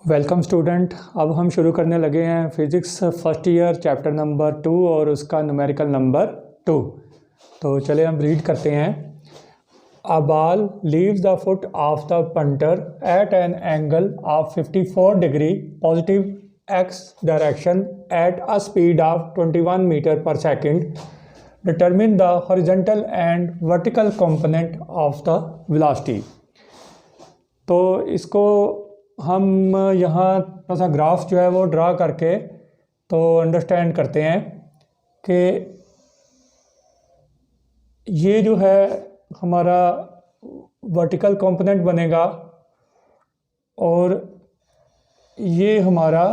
Welcome student. अब हम शुरू करने लगे हैं physics first year chapter number 2 और उसका न्यूमेरिकल नंबर 2। तो चले हम रीड करते हैं। A ball leaves the foot of the punter at an angle of 54 degree positive x direction at a speed of 21 metre per second. Determine the horizontal and vertical component of the velocity. तो इसको हम यहाँ थोड़ा सा graph जो है वो draw करके तो अंडरस्टैंड करते हैं कि ये जो है हमारा वर्टिकल कंपोनेंट बनेगा और ये हमारा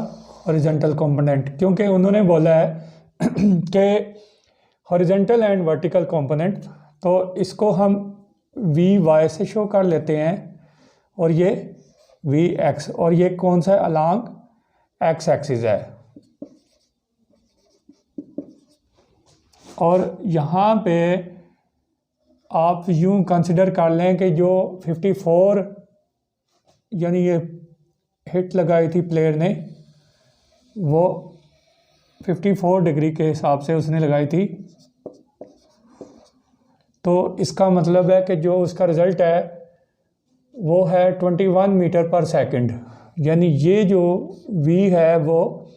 हॉरिजॉन्टल कंपोनेंट, क्योंकि उन्होंने बोला है कि हॉरिजॉन्टल एंड वर्टिकल कंपोनेंट, तो इसको हम वी वाई से शो कर लेते हैं और ये वी एक्स, और ये कौन सा अलोंग एक्स एक्सिस है। और यहाँ पे आप यूँ कंसिडर कर लें कि जो 54 यानी ये हिट लगाई थी प्लेयर ने, वो 54 डिग्री के हिसाब से उसने लगाई थी। तो इसका मतलब है कि जो उसका रिज़ल्ट है वो है 21 मीटर पर सेकंड, यानी ये जो v है वो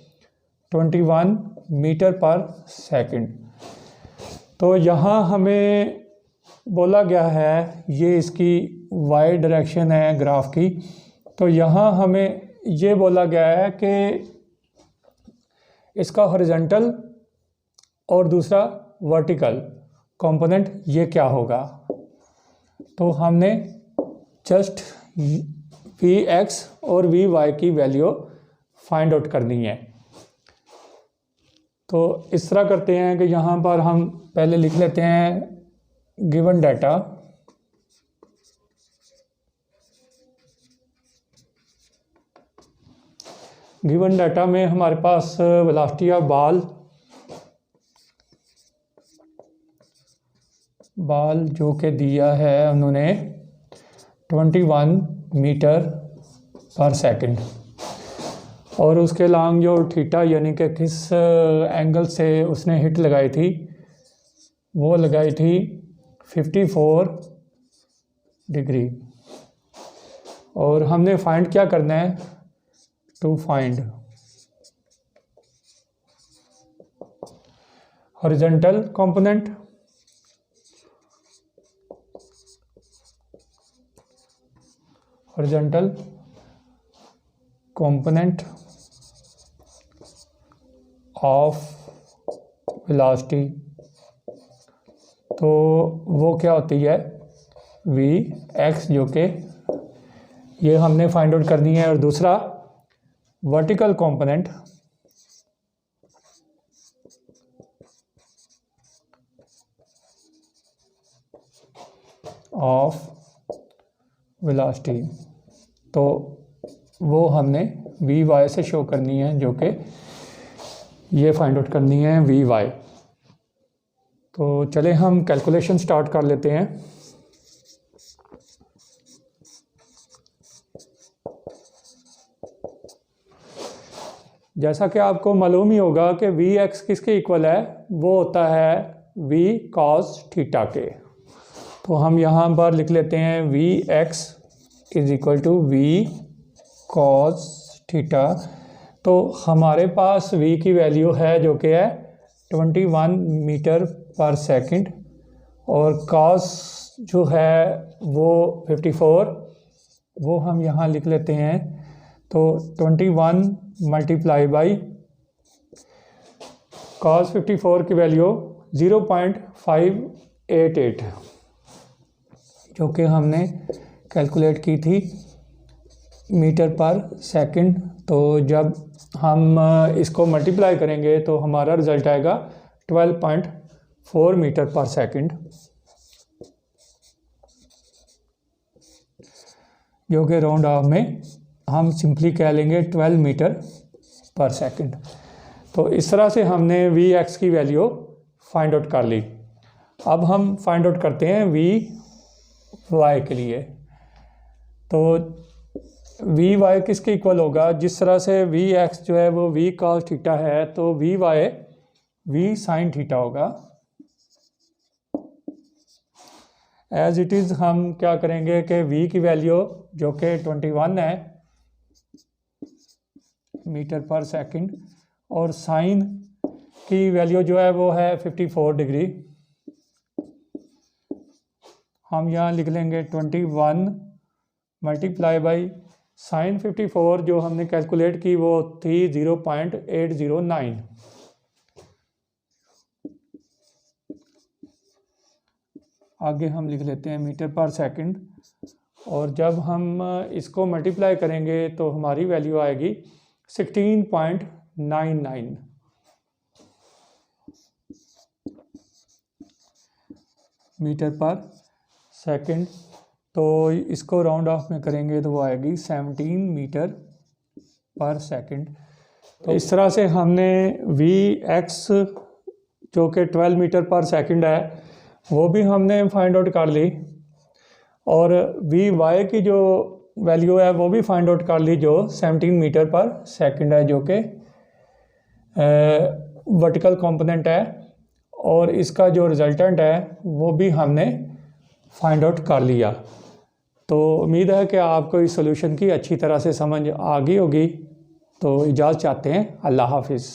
21 मीटर पर सेकंड। तो यहाँ हमें बोला गया है, ये इसकी y डायरेक्शन है ग्राफ की, तो यहाँ हमें ये बोला गया है कि इसका हॉरिजॉन्टल और दूसरा वर्टिकल कंपोनेंट ये क्या होगा। तो हमने जस्ट वी एक्स और वी वाई की वैल्यू फाइंड आउट करनी है। तो इस तरह करते हैं कि यहाँ पर हम पहले लिख लेते हैं गिवन डाटा। गिवन डाटा में हमारे पास वेलोसिटी ऑफ बॉल जो कि दिया है उन्होंने 21 मीटर पर सेकंड, और उसके लॉन्ग जो थीटा यानी कि किस एंगल से उसने हिट लगाई थी, वो लगाई थी 54 डिग्री। और हमने फाइंड क्या करना है, to find horizontal component of velocity. तो वो क्या होती है, वी एक्स, जो कि ये हमने फाइंड आउट करनी है। और दूसरा वर्टिकल कंपोनेंट ऑफ वेलोसिटी, तो वो हमने वी वाई से शो करनी है, जो कि ये फाइंड आउट करनी है वी वाई। तो चले हम कैलकुलेशन स्टार्ट कर लेते हैं। जैसा कि आपको मालूम ही होगा कि वी एक्स किसके इक्वल है, वो होता है वी कॉस थीटा के। तो हम यहाँ पर लिख लेते हैं v x is equal to v cos theta. तो हमारे पास v की वैल्यू है जो कि है 21 मीटर पर सेकंड, और cos जो है वो 54, वो हम यहाँ लिख लेते हैं। तो 21 मल्टीप्लाई बाई cos 54 की वैल्यू 0.588, जो कि हमने कैलकुलेट की थी मीटर पर सेकंड। तो जब हम इसको मल्टीप्लाई करेंगे तो हमारा रिज़ल्ट आएगा 12.4 मीटर पर सेकंड, जो कि राउंड ऑफ में हम सिंपली कह लेंगे 12 मीटर पर सेकंड। तो इस तरह से हमने वी एक्स की वैल्यू फाइंड आउट कर ली। अब हम फाइंड आउट करते हैं वी वाई के लिए। तो वी वाई किसके इक्वल होगा, जिस तरह से वी एक्स जो है वो वी कॉस थीटा है, तो v y v sine theta होगा। एज इट इज़ हम क्या करेंगे कि वी की वैल्यू जो कि 21 है मीटर पर सेकंड और साइन की वैल्यू जो है वो है 54 डिग्री। हम यहाँ लिख लेंगे 21 मल्टीप्लाई बाई साइन 54 जो हमने कैलकुलेट की वो थी 0.809। आगे हम लिख लेते हैं मीटर पर सेकंड, और जब हम इसको मल्टीप्लाई करेंगे तो हमारी वैल्यू आएगी 16.99 मीटर पर सेकंड। तो इसको राउंड ऑफ में करेंगे तो वो आएगी 17 मीटर पर सेकंड। तो इस तरह से हमने वी एक्स जो कि 12 मीटर पर सेकंड है वो भी हमने फाइंड आउट कर ली, और वी वाई की जो वैल्यू है वो भी फाइंड आउट कर ली जो 17 मीटर पर सेकंड है, जो कि वर्टिकल कंपोनेंट है, और इसका जो रिजल्टेंट है वो भी हमने फाइंड आउट कर लिया। तो उम्मीद है कि आपको इस सॉल्यूशन की अच्छी तरह से समझ आ गई होगी। तो इजाज़त चाहते हैं, अल्लाह हाफिज़।